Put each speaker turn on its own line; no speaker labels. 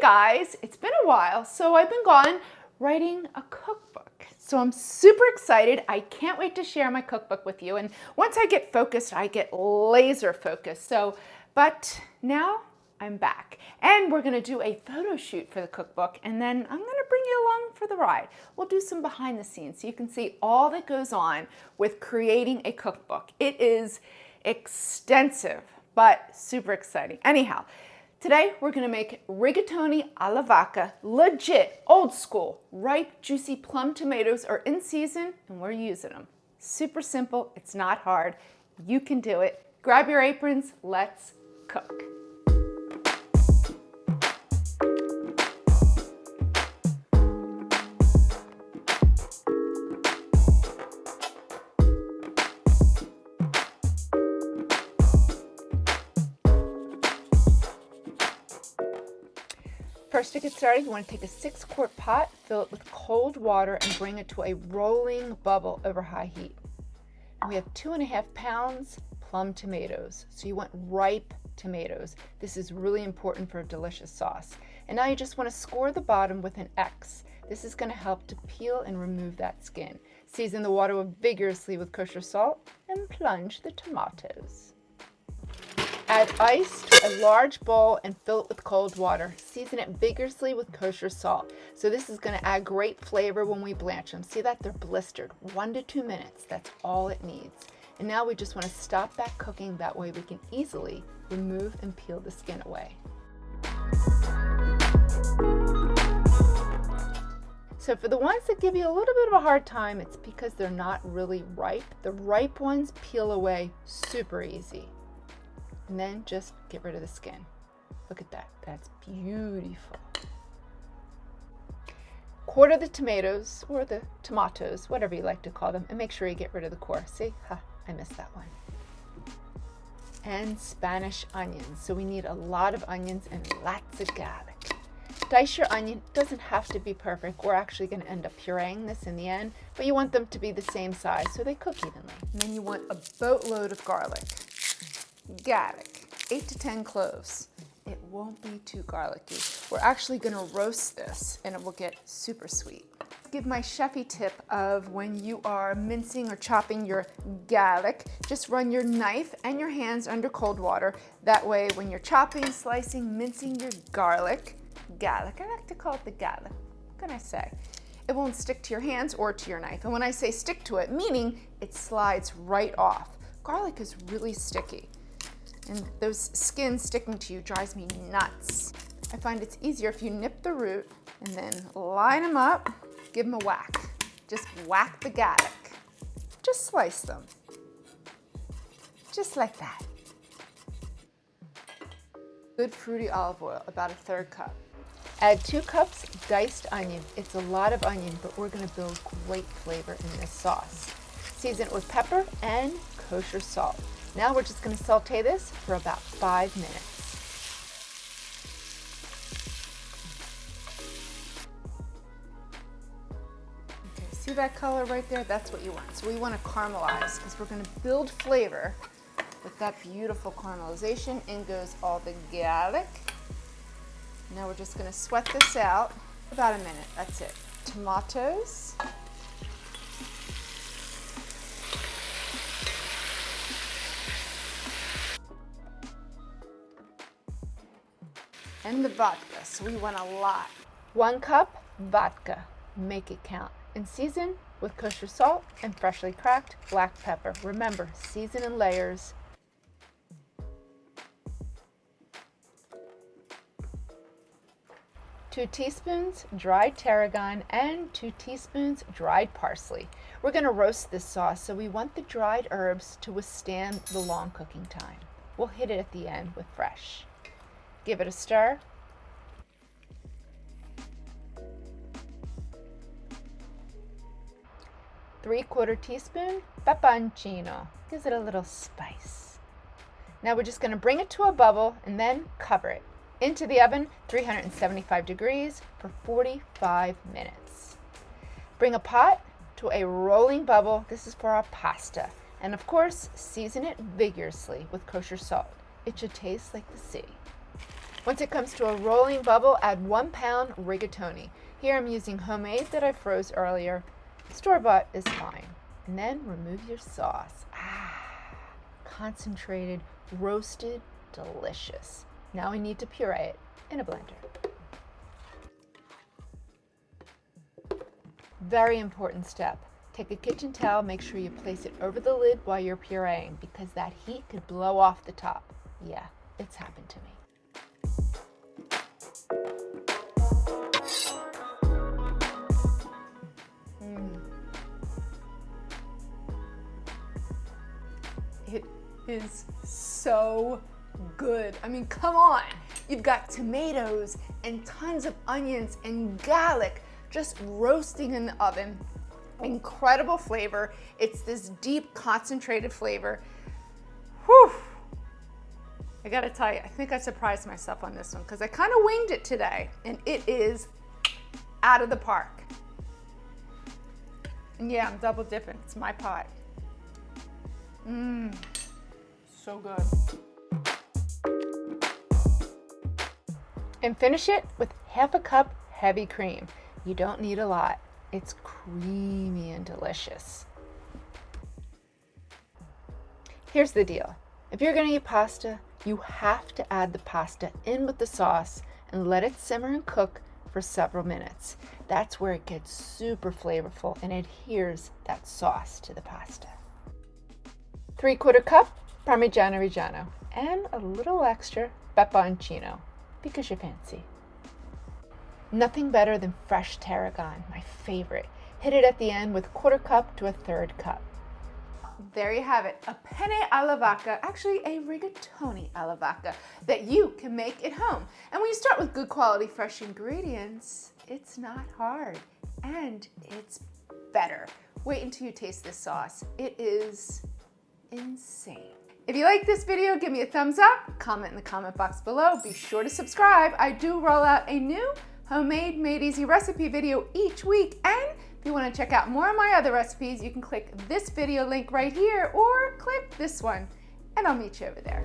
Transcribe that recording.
guys, it's been a while, so I've been gone writing a cookbook. So I'm super excited. I can't wait to share my cookbook with you. And once I get focused, I get laser focused. But now I'm back and we're gonna do a photo shoot for the cookbook, and then I'm gonna bring you along for the ride. We'll do some behind the scenes so you can see all that goes on with creating a cookbook. It is extensive, but super exciting. Anyhow, today we're gonna make rigatoni alla vodka, legit, old school, ripe, juicy plum tomatoes are in season and we're using them. Super simple, it's not hard. You can do it. Grab your aprons, let's cook. First, to get started, you want to take a 6-quart pot, fill it with cold water, and bring it to a rolling bubble over high heat. And we have 2.5 pounds plum tomatoes, so you want ripe tomatoes. This is really important for a delicious sauce. And now you just want to score the bottom with an X. This is going to help to peel and remove that skin. Season the water vigorously with kosher salt and plunge the tomatoes. Add ice to a large bowl and fill it with cold water. Season it vigorously with kosher salt. So this is going to add great flavor when we blanch them. See that? They're blistered. 1 to 2 minutes. That's all it needs. And now we just want to stop that cooking. That way we can easily remove and peel the skin away. So for the ones that give you a little bit of a hard time, it's because they're not really ripe. The ripe ones peel away super easy. And then just get rid of the skin. Look at that, that's beautiful. Quarter the tomatoes, or the tomatoes, whatever you like to call them, and make sure you get rid of the core. See, I missed that one. And Spanish onions. So we need a lot of onions and lots of garlic. Dice your onion. It doesn't have to be perfect. We're actually going to end up pureeing this in the end, but you want them to be the same size so they cook evenly. And then you want a boatload of garlic. Garlic, 8 to 10 cloves. It won't be too garlicky. We're actually going to roast this and it will get super sweet. Give my chefy tip of when you are mincing or chopping your garlic, just run your knife and your hands under cold water. That way when you're chopping, slicing, mincing your garlic, I like to call it the garlic, what can I say? It won't stick to your hands or to your knife. And when I say stick to it, meaning it slides right off. Garlic is really sticky. And those skins sticking to you drives me nuts. I find it's easier if you nip the root and then line them up, give them a whack. Just whack the garlic. Just slice them. Just like that. Good fruity olive oil, about 1/3 cup. Add 2 cups diced onion. It's a lot of onion, but we're gonna build great flavor in this sauce. Season it with pepper and kosher salt. Now we're just going to saute this for about 5 minutes. Okay, see that color right there? That's what you want. So we want to caramelize because we're going to build flavor with that beautiful caramelization. In goes all the garlic. Now we're just going to sweat this out for about a minute. That's it. Tomatoes. And the vodka, so we want a lot. 1 cup vodka, make it count. And season with kosher salt and freshly cracked black pepper. Remember, season in layers. Two teaspoons dried tarragon and 2 teaspoons dried parsley. We're gonna roast this sauce, so we want the dried herbs to withstand the long cooking time. We'll hit it at the end with fresh. Give it a stir. ¾ teaspoon peperoncino. Gives it a little spice. Now we're just going to bring it to a bubble and then cover it. Into the oven, 375 degrees for 45 minutes. Bring a pot to a rolling bubble. This is for our pasta. And of course, season it vigorously with kosher salt. It should taste like the sea. Once it comes to a rolling bubble, add 1 pound rigatoni. Here I'm using homemade that I froze earlier. Store-bought is fine. And then remove your sauce. Concentrated, roasted, delicious. Now we need to puree it in a blender. Very important step. Take a kitchen towel, make sure you place it over the lid while you're pureeing because that heat could blow off the top. Yeah, it's happened to me. It is so good. I mean, come on. You've got tomatoes and tons of onions and garlic just roasting in the oven. Incredible flavor. It's this deep concentrated flavor. Whew. I gotta tell you, I think I surprised myself on this one because I kind of winged it today and it is out of the park. And yeah, I'm double dipping. It's my pie. So good. And finish it with half a cup heavy cream. You don't need a lot. It's creamy and delicious. Here's the deal. If you're gonna eat pasta, you have to add the pasta in with the sauce and let it simmer and cook for several minutes. That's where it gets super flavorful and adheres that sauce to the pasta. 3/4 cup Parmigiano Reggiano and a little extra pepperoncino because you're fancy. Nothing better than fresh tarragon, my favorite. Hit it at the end with 1/4 cup to a 1/3 cup. There you have it, a penne alla vodka, actually a rigatoni alla vodka that you can make at home. And when you start with good quality fresh ingredients, it's not hard and it's better. Wait until you taste this sauce. It is insane. If you like this video, give me a thumbs up, comment in the comment box below. Be sure to subscribe. I do roll out a new homemade made easy recipe video each week. And if you want to check out more of my other recipes, you can click this video link right here or click this one and I'll meet you over there.